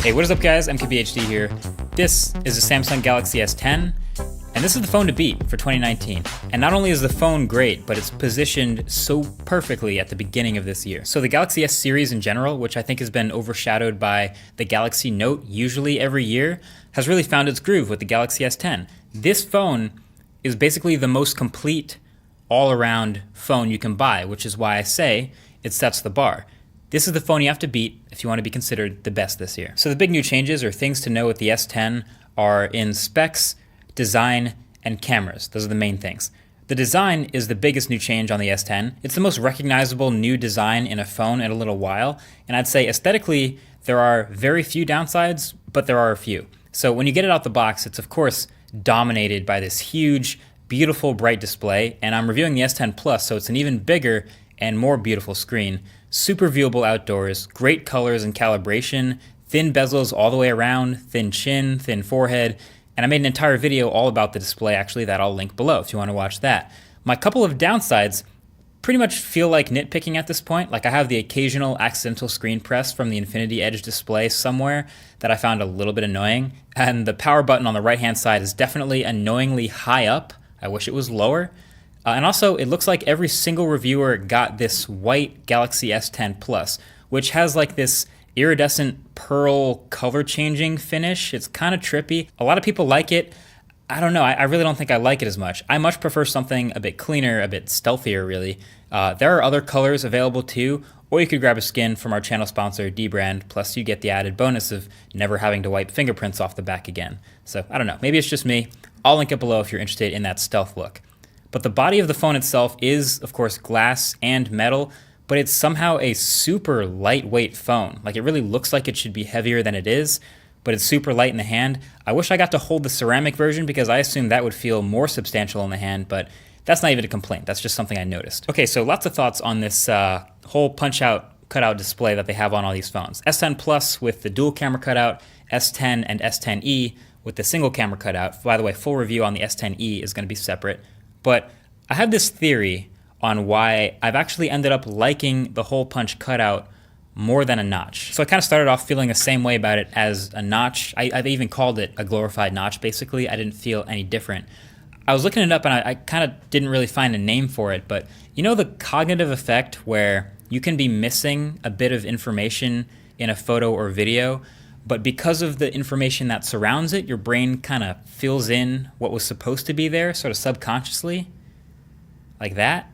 Hey, what is up guys? MKBHD here. This is the Samsung Galaxy S10, and this is the phone to beat for 2019. And not only is the phone great, but it's positioned so perfectly at the beginning of this year. So the Galaxy S series in general, which I think has been overshadowed by the Galaxy Note usually every year, has really found its groove with the Galaxy S10. This phone is basically the most complete all-around phone you can buy, which is why I say it sets the bar. This is the phone you have to beat if you want to be considered the best this year. So the big new changes or things to know with the S10 are in specs, design, and cameras. Those are the main things. The design is the biggest new change on the S10. It's the most recognizable new design in a phone in a little while, and I'd say aesthetically there are very few downsides, but there are a few. So when you get it out the box, it's of course dominated by this huge, beautiful, bright display, and I'm reviewing the S10 Plus, so it's an even bigger and more beautiful screen. Super viewable outdoors, great colors and calibration, thin bezels all the way around, thin chin, thin forehead, and I made an entire video all about the display actually that I'll link below if you want to watch that. My couple of downsides pretty much feel like nitpicking at this point. Like I have the occasional accidental screen press from the Infinity Edge display somewhere that I found a little bit annoying, and the power button on the right hand side is definitely annoyingly high up. I wish it was lower. And also, it looks like every single reviewer got this white Galaxy S10 Plus, which has like this iridescent pearl color changing finish. It's kind of trippy. A lot of people like it. I don't know. I really don't think I like it as much. I much prefer something a bit cleaner, a bit stealthier, really. There are other colors available too, or you could grab a skin from our channel sponsor, dbrand, plus you get the added bonus of never having to wipe fingerprints off the back again. So I don't know. Maybe it's just me. I'll link it below if you're interested in that stealth look. But the body of the phone itself is, of course, glass and metal, but it's somehow a super lightweight phone. Like it really looks like it should be heavier than it is, but it's super light in the hand. I wish I got to hold the ceramic version because I assumed that would feel more substantial in the hand, but that's not even a complaint. That's just something I noticed. Okay, so lots of thoughts on this whole punch-out, cutout display that they have on all these phones. S10 Plus with the dual camera cutout, S10 and S10e with the single camera cutout. By the way, full review on the S10e is going to be separate. But I have this theory on why I've actually ended up liking the hole punch cutout more than a notch. So I kind of started off feeling the same way about it as a notch. I've even called it a glorified notch, basically. I didn't feel any different. I was looking it up and I kind of didn't really find a name for it, but you know the cognitive effect where you can be missing a bit of information in a photo or video, but because of the information that surrounds it, your brain kind of fills in what was supposed to be there, sort of subconsciously, like that.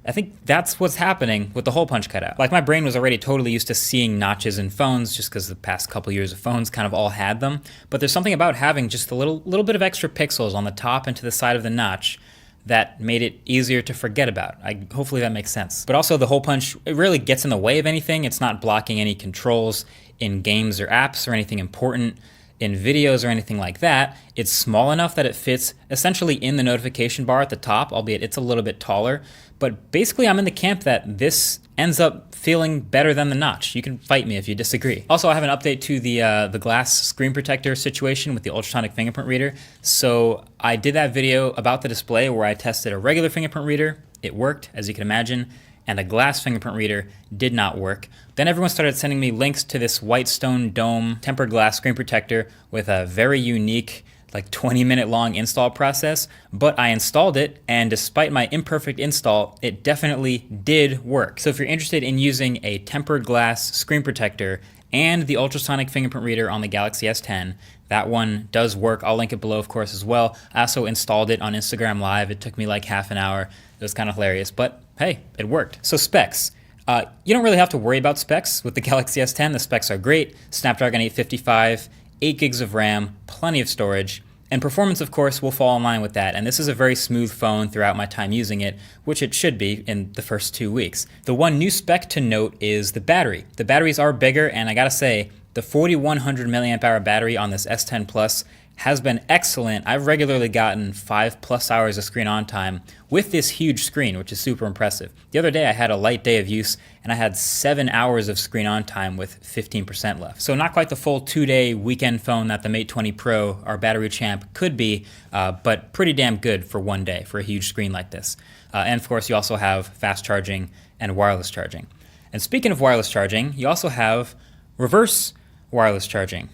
I think that's what's happening with the hole punch cutout. Like my brain was already totally used to seeing notches in phones just because the past couple years of phones kind of all had them, but there's something about having just a little bit of extra pixels on the top and to the side of the notch that made it easier to forget about. Hopefully that makes sense. But also the hole punch, it really gets in the way of anything. It's not blocking any controls in games or apps or anything important in videos or anything like that. It's small enough that it fits essentially in the notification bar at the top, albeit it's a little bit taller. But basically I'm in the camp that this ends up feeling better than the notch. You can fight me if you disagree. Also, I have an update to the glass screen protector situation with the ultrasonic fingerprint reader. So I did that video about the display where I tested a regular fingerprint reader. It worked, as you can imagine, and a glass fingerprint reader did not work. Then everyone started sending me links to this white stone dome tempered glass screen protector with a very unique, like 20-minute long install process, but I installed it, and despite my imperfect install, it definitely did work. So if you're interested in using a tempered glass screen protector and the ultrasonic fingerprint reader on the Galaxy S10, that one does work. I'll link it below, of course, as well. I also installed it on Instagram Live. It took me like half an hour. It was kind of hilarious, but hey, it worked. So specs. You don't really have to worry about specs with the Galaxy S10. The specs are great. Snapdragon 855, 8 gigs of RAM, plenty of storage, and performance, of course, will fall in line with that. And this is a very smooth phone throughout my time using it, which it should be in the first 2 weeks. The one new spec to note is the battery. The batteries are bigger, and I gotta say, the 4100 milliamp hour battery on this S10 Plus has been excellent. I've regularly gotten 5+ hours of screen on time with this huge screen, which is super impressive. The other day I had a light day of use and I had 7 hours of screen on time with 15% left. So not quite the full 2-day weekend phone that the Mate 20 Pro, our battery champ, could be, but pretty damn good for one day for a huge screen like this. And of course you also have fast charging and wireless charging. And speaking of wireless charging, you also have reverse wireless charging,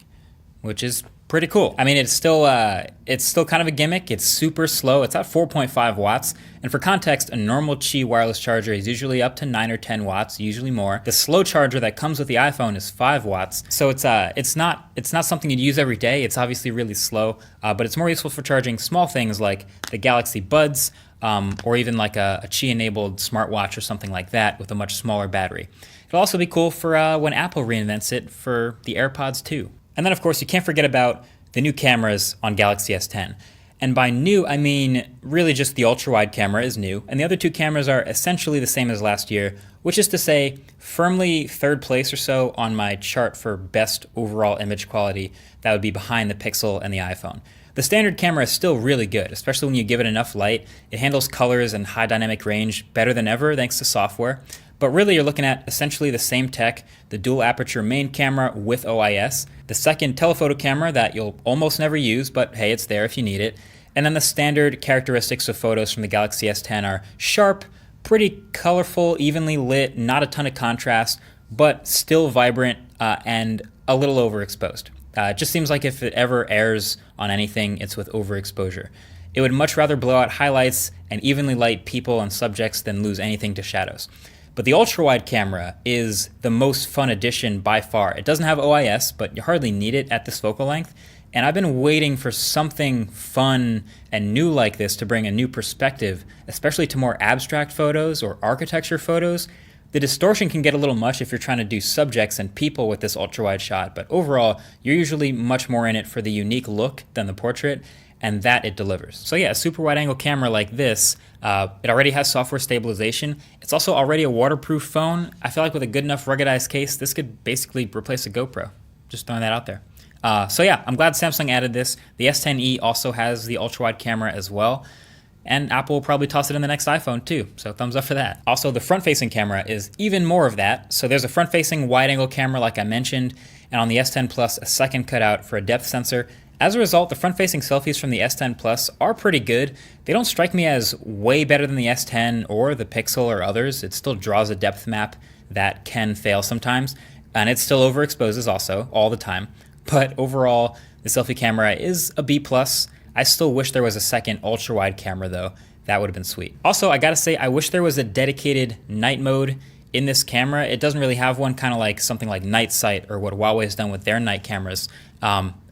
which is pretty cool. I mean, it's still kind of a gimmick. It's super slow. It's at 4.5 watts. And for context, a normal Qi wireless charger is usually up to 9 or 10 watts, usually more. The slow charger that comes with the iPhone is 5 watts. So it's not something you'd use every day. It's obviously really slow, but it's more useful for charging small things like the Galaxy Buds, or even like a Qi-enabled smartwatch or something like that with a much smaller battery. It'll also be cool for when Apple reinvents it for the AirPods 2. And then, of course, you can't forget about the new cameras on Galaxy S10. And by new, I mean really just the ultra-wide camera is new, and the other two cameras are essentially the same as last year, which is to say, firmly third place or so on my chart for best overall image quality. That would be behind the Pixel and the iPhone. The standard camera is still really good, especially when you give it enough light. It handles colors and high dynamic range better than ever thanks to software. But really you're looking at essentially the same tech, the dual aperture main camera with OIS, the second telephoto camera that you'll almost never use, but hey, it's there if you need it. And then the standard characteristics of photos from the Galaxy S10 are sharp, pretty colorful, evenly lit, not a ton of contrast, but still vibrant and a little overexposed. It just seems like if it ever errs on anything, it's with overexposure. It would much rather blow out highlights and evenly light people and subjects than lose anything to shadows. But the ultra-wide camera is the most fun addition by far. It doesn't have OIS, but you hardly need it at this focal length. And I've been waiting for something fun and new like this to bring a new perspective, especially to more abstract photos or architecture photos. The distortion can get a little much if you're trying to do subjects and people with this ultra-wide shot, but overall, you're usually much more in it for the unique look than the portrait, and that it delivers. So yeah, a super wide angle camera like this, it already has software stabilization. It's also already a waterproof phone. I feel like with a good enough ruggedized case, this could basically replace a GoPro. Just throwing that out there. So yeah, I'm glad Samsung added this. The S10e also has the ultra wide camera as well. And Apple will probably toss it in the next iPhone too, so thumbs up for that. Also, the front-facing camera is even more of that. So there's a front-facing wide-angle camera like I mentioned, and on the S10 Plus, a second cutout for a depth sensor. As a result, the front-facing selfies from the S10 Plus are pretty good. They don't strike me as way better than the S10 or the Pixel or others. It still draws a depth map that can fail sometimes, and it still overexposes also, all the time. But overall, the selfie camera is a B+. I still wish there was a second ultra-wide camera though. That would have been sweet. Also, I gotta say, I wish there was a dedicated night mode in this camera. It doesn't really have one, kind of like something like Night Sight or what Huawei's done with their night cameras.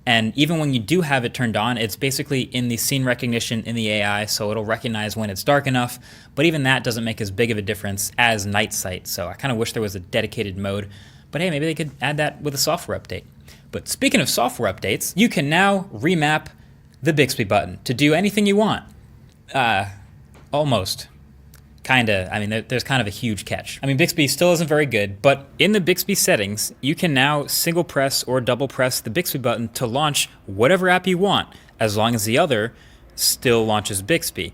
And even when you do have it turned on, it's basically in the scene recognition in the AI, so it'll recognize when it's dark enough, but even that doesn't make as big of a difference as Night Sight, so I kind of wish there was a dedicated mode. But hey, maybe they could add that with a software update. But speaking of software updates, you can now remap the Bixby button to do anything you want. Almost. Kinda. I mean, there's kind of a huge catch. I mean, Bixby still isn't very good, but in the Bixby settings, you can now single press or double press the Bixby button to launch whatever app you want, as long as the other still launches Bixby.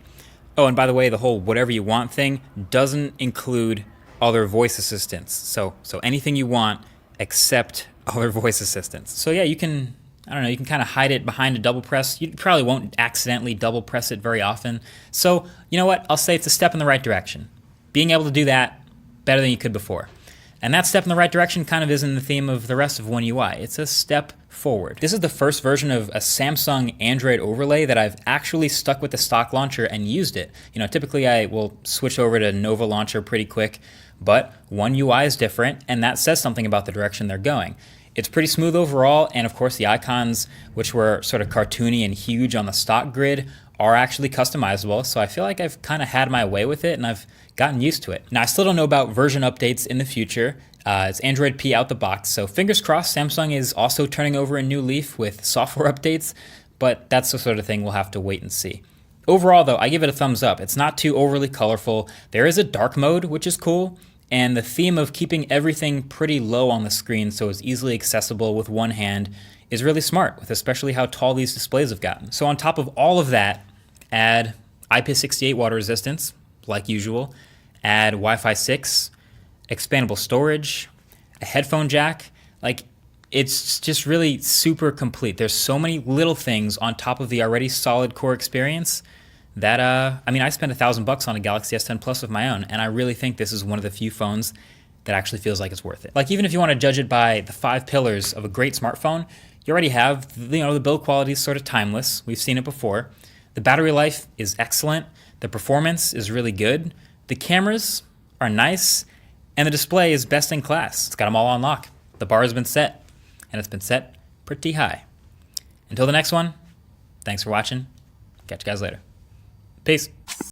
Oh, and by the way, the whole whatever you want thing doesn't include other voice assistants. So anything you want except other voice assistants. So yeah, you can, I don't know, you can kind of hide it behind a double press. You probably won't accidentally double press it very often. So, you know what? I'll say it's a step in the right direction. Being able to do that better than you could before. And that step in the right direction kind of is in the theme of the rest of One UI. It's a step forward. This is the first version of a Samsung Android overlay that I've actually stuck with the stock launcher and used it. You know, typically I will switch over to Nova Launcher pretty quick, but One UI is different, and that says something about the direction they're going. It's pretty smooth overall, and of course the icons, which were sort of cartoony and huge on the stock grid, are actually customizable, so I feel like I've kind of had my way with it and I've gotten used to it. Now, I still don't know about version updates in the future. It's Android P out the box, so fingers crossed Samsung is also turning over a new leaf with software updates, but that's the sort of thing we'll have to wait and see. Overall though, I give it a thumbs up. It's not too overly colorful. There is a dark mode, which is cool, and the theme of keeping everything pretty low on the screen so it's easily accessible with one hand is really smart, with especially how tall these displays have gotten. So on top of all of that, add IP68 water resistance, like usual, add Wi-Fi 6, expandable storage, a headphone jack. Like, it's just really super complete. There's so many little things on top of the already solid core experience that, I mean, I spent $1,000 on a Galaxy S10 Plus of my own, and I really think this is one of the few phones that actually feels like it's worth it. Like, even if you want to judge it by the 5 pillars of a great smartphone, you already have, the build quality is sort of timeless. We've seen it before. The battery life is excellent. The performance is really good. The cameras are nice. And the display is best in class. It's got them all on lock. The bar has been set, and it's been set pretty high. Until the next one, thanks for watching. Catch you guys later. Peace.